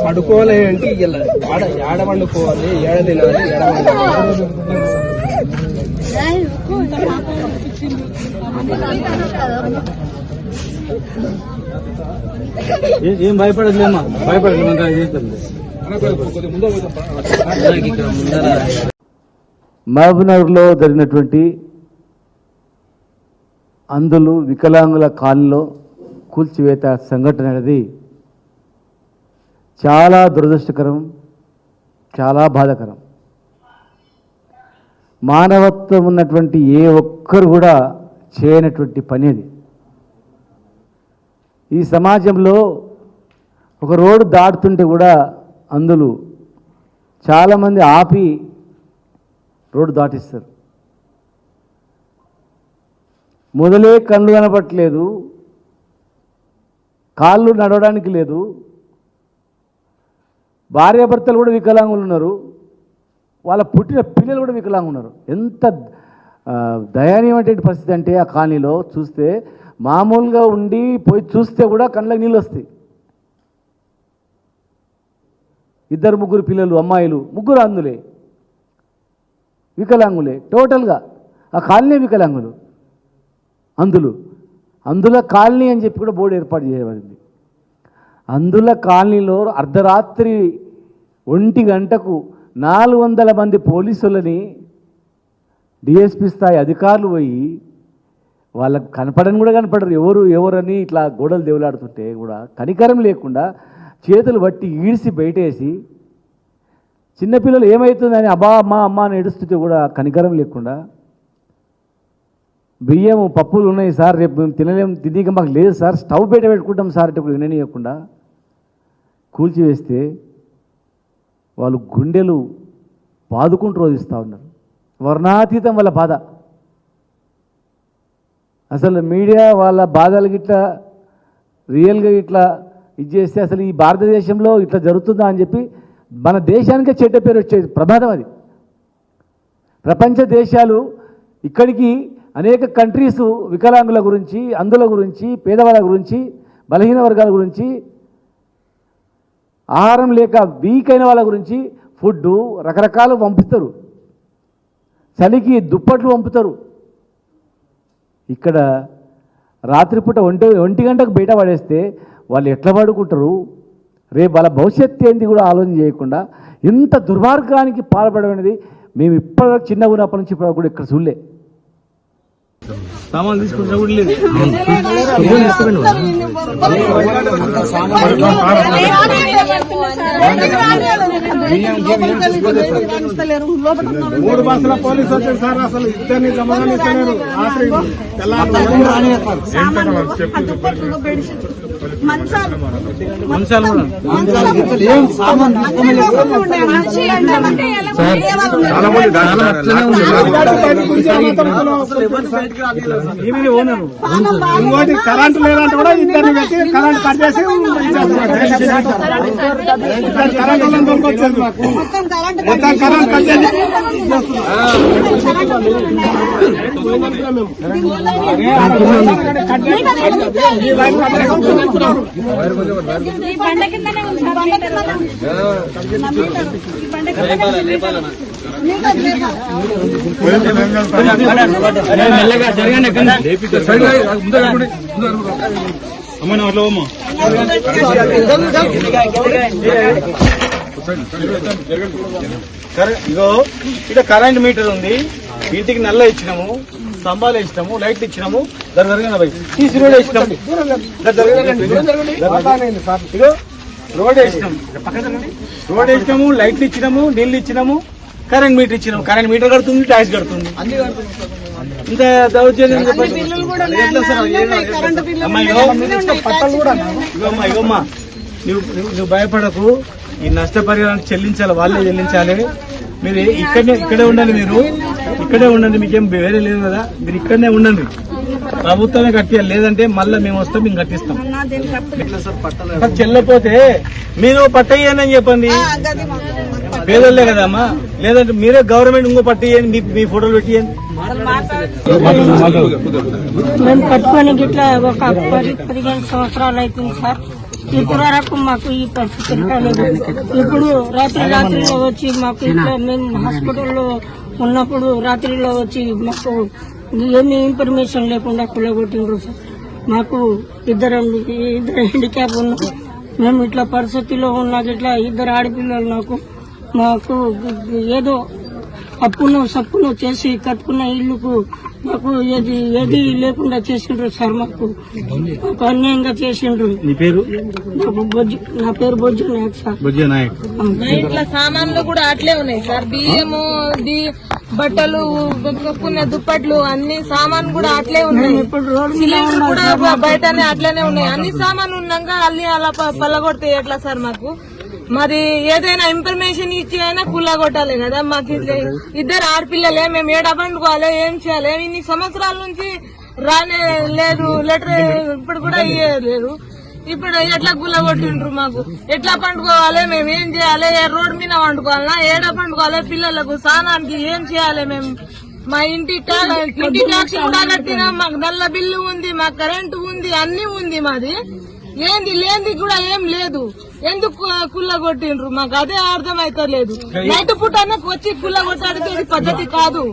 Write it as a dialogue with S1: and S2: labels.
S1: పడుకోవాలి అంటే ఏడ వండుకోవాలి, ఏడ తినాలి, ఏడ
S2: ఏం భయపడలేమా? భయపడలేదు. మహబూబ్నగర్లో జరిగినటువంటి అంధులు వికలాంగుల కాలనీలో కూల్చివేత సంఘటన అనేది చాలా దురదృష్టకరం, చాలా బాధాకరం. మానవత్వం ఉన్నటువంటి ఏ ఒక్కరు కూడా చేయనటువంటి పని అది. ఈ సమాజంలో ఒక రోడ్డు దాటుతుంటే కూడా అంధులు చాలామంది ఆపి రోడ్డు దాటిస్తారు. మొదలే కళ్ళు కనపట్లేదు, కాళ్ళు నడవడానికి లేదు, భార్యాభర్తలు కూడా వికలాంగులు ఉన్నారు, వాళ్ళ పుట్టిన పిల్లలు కూడా వికలాంగులు ఉన్నారు. ఎంత దయనీయమైనటువంటి పరిస్థితి అంటే ఆ కాలనీలో చూస్తే మామూలుగా ఉండి పోయి చూస్తే కూడా కళ్ళకి నీళ్ళు వస్తాయి. 2-3 పిల్లలు, అమ్మాయిలు, 3 అందులే వికలాంగులే. టోటల్గా ఆ కాలనీ వికలాంగులు, అందుల కాలనీ అని చెప్పి కూడా బోర్డు ఏర్పాటు చేయబడింది. అందుల కాలనీలో అర్ధరాత్రి 1 గంటకు 400 మంది పోలీసులని డిఎస్పీ స్థాయి అధికారులు పోయి వాళ్ళకు కనపడరు, ఎవరని ఇట్లా గోడలు దేవులాడుతుంటే కూడా కనికరం లేకుండా చేతులు బట్టి ఈడ్చి బయటేసి చిన్నపిల్లలు ఏమవుతుందని అబ్బా అమ్మ అని ఏడుస్తుంటే కూడా కనికరం లేకుండా, బియ్యం పప్పులు ఉన్నాయి సార్, రేపు మేము తినక మాకు లేదు సార్, స్టవ్ బయట పెట్టుకుంటాం సార్ అంటే విననీయకుండా కూల్చివేస్తే వాళ్ళు గుండెలు బాదుకుంటూ రోధిస్తూ ఉన్నారు. వర్ణాతీతం వాళ్ళ బాధ. అసలు మీడియా వాళ్ళ బాధలు గిట్లా రియల్గా ఇట్లా ఇది చేస్తే అసలు ఈ భారతదేశంలో ఇట్లా జరుగుతుందా అని చెప్పి మన దేశానికే చెడ్డ పేరు వచ్చేది ప్రమాదం అది. ప్రపంచ దేశాలు ఇక్కడికి అనేక కంట్రీస్ వికలాంగుల గురించి, అంధుల గురించి, పేదవాళ్ళ గురించి, బలహీన వర్గాల గురించి, ఆహారం లేక వీక్ అయిన వాళ్ళ గురించి ఫుడ్డు రకరకాలు పంపిస్తారు, చలికి దుప్పట్లు పంపుతారు. ఇక్కడ రాత్రిపూట 1 గంటకు బయట పడేస్తే వాళ్ళు ఎట్లా పడుకుంటారు, రేపు వాళ్ళ భవిష్యత్తు ఏంది కూడా ఆలోచన చేయకుండా ఇంత దుర్మార్గానికి పాల్పడమనేది మేము ఇప్పటివరకు చిన్నగా ఉన్నప్పటి నుంచి ఇప్పుడు కూడా ఇక్కడ చూడలే. సామాన్లు తీసుకుంటా కూడా లేదు.
S1: మూడు బస్సుల పోలీసు వచ్చారు సార్, అసలు ఇద్దరిని గమనిస్తలేరు. ఇంకోటి కరెంట్ లేదంటే కూడా ఇద్దరిని పెట్టి కరెంట్ కట్ చేసి కరెంట్ దొరికొచ్చేది మాకు. మొత్తం కరెంట్ కట్ చేసి సరే ఇగో ఇక్కడ కరెంట్ మీటర్ ఉంది, ఇంటికి నల్ల ఇచ్చినాము, స్తంభాలు వేసినాము, లైట్లు ఇచ్చినాము, తీసి రోడ్ వేసినాము, ఇగో రోడ్ వేసినాము, లైట్లు ఇచ్చినాము, నీళ్లు ఇచ్చినాము, కరెంట్ మీటర్ ఇచ్చినాము. కరెంట్ మీటర్ కడుతుంది, ట్యాక్స్ కడుతుంది. ఇంత దౌర్జన్యం చెప్పండి. ఇగమ్మా నువ్వు భయపడకు, ఈ నష్టపరిహారాన్ని చెల్లించాలి, వాళ్ళే చెల్లించాలి. మీరు ఇక్కడే ఉండండి, మీరు ఇక్కడే ఉండండి, మీకేం వేరే లేదు కదా, మీరు ఇక్కడనే ఉండండి. ప్రభుత్వమే కట్టియాలి, లేదంటే మళ్ళీ మేము వస్తాం, మేము కట్టిస్తాం. చెల్లపోతే మీరు పట్టయ్యని అని చెప్పండి, పేదోళ్ళే కదమ్మా. లేదంటే మీరే గవర్నమెంట్ ఇంకో పట్టియండి, మీ ఫోటోలు పెట్టియండి.
S3: మేము కట్టుకొని ఇట్లా ఒక 15 సంవత్సరాలు అవుతుంది సార్. ఇప్పుడు వరకు మాకు ఈ పరిస్థితి రాలేదు. ఇప్పుడు రాత్రిలో వచ్చి మాకు ఇట్లా మేము హాస్పిటల్లో ఉన్నప్పుడు రాత్రిలో వచ్చి మాకు ఏమి ఇన్ఫర్మేషన్ లేకుండా కులగొట్టిండ్రు సార్. మాకు ఇద్దరు హ్యాండిక్యాప్ ఉన్నాం. మేము ఇట్లా పరిస్థితిలో ఉన్నాక ఇట్లా 2 ఆడపిల్లలు మాకు ఏదో అప్పును సప్పును చేసి కట్టుకున్న ఇల్లుకు మాకు ఏది లేకుండా చేసిండ్రు సార్. మాకు అన్యాయంగా చేసిండ్రు.
S1: నీ పేరు?
S3: నా పేరు బొజ్జు నాయక్ సార్.
S1: బుజ్జ నాయక్.
S4: ఇట్లా సామాన్లు కూడా అట్లే ఉన్నాయి సార్. బియ్యము, బట్టలు, కొనుక్కునే దుప్పట్లు అన్ని సామాన్ కూడా అట్లే ఉన్నాయి. సిలిండర్ కూడా బయటనే అట్లనే ఉన్నాయి. అన్ని సామాన్లు ఉన్నాక అల్లి అలా పల్లగొడితే ఎట్లా సార్? మాది ఏదైనా ఇన్ఫర్మేషన్ ఇచ్చి అయినా కుల్లగొట్టాలి కదా. మాకు 2 ఆడపిల్లలే, మేము ఏడ పండుకోవాలి, ఏం చేయాలి? ఇన్ని సంవత్సరాల నుంచి రానే లేదు లెటర్, ఇప్పుడు కూడా ఇయ్యలేదు. ఇప్పుడు ఎట్లా గుల్లగొట్టిండ్రు? మాకు ఎట్లా పండుకోవాలి? మేము ఏం చేయాలి? రోడ్డు మీద పండుకోవాలన్నా, ఏడ పండుకోవాలి? పిల్లలకు స్నానానికి ఏం చేయాలి? మేము మా ఇంటి ట్యాక్స్ కూడా కట్టినా, మాకు నల్ల బిల్లు ఉంది, మాకు కరెంటు ఉంది, అన్ని ఉంది. మాది ఏంది లేనిది కూడా ఏం లేదు. ఎందుకు కుల్లగొట్టిండ్రు? మాకు అదే అర్థం అయితే లేదు. నైట్ పూట వచ్చి కుల్లగొట్టడానికి ఇది పద్ధతి కాదు.